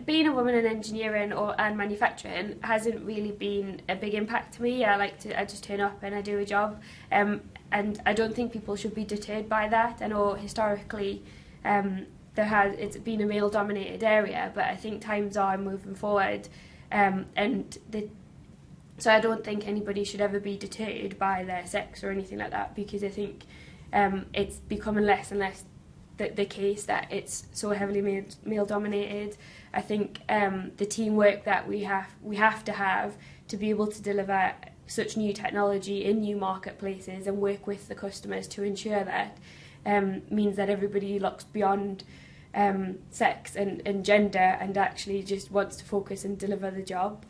being a woman in engineering and manufacturing hasn't really been a big impact to me. I just turn up and I do a job, and I don't think people should be deterred by that. I know historically it's been a male dominated area, but I think times are moving forward, so I don't think anybody should ever be deterred by their sex or anything like that, because I think it's becoming less and less the case that it's so heavily male dominated. I think the teamwork that we have to be able to deliver such new technology in new marketplaces and work with the customers to ensure that means that everybody looks beyond sex and gender and actually just wants to focus and deliver the job.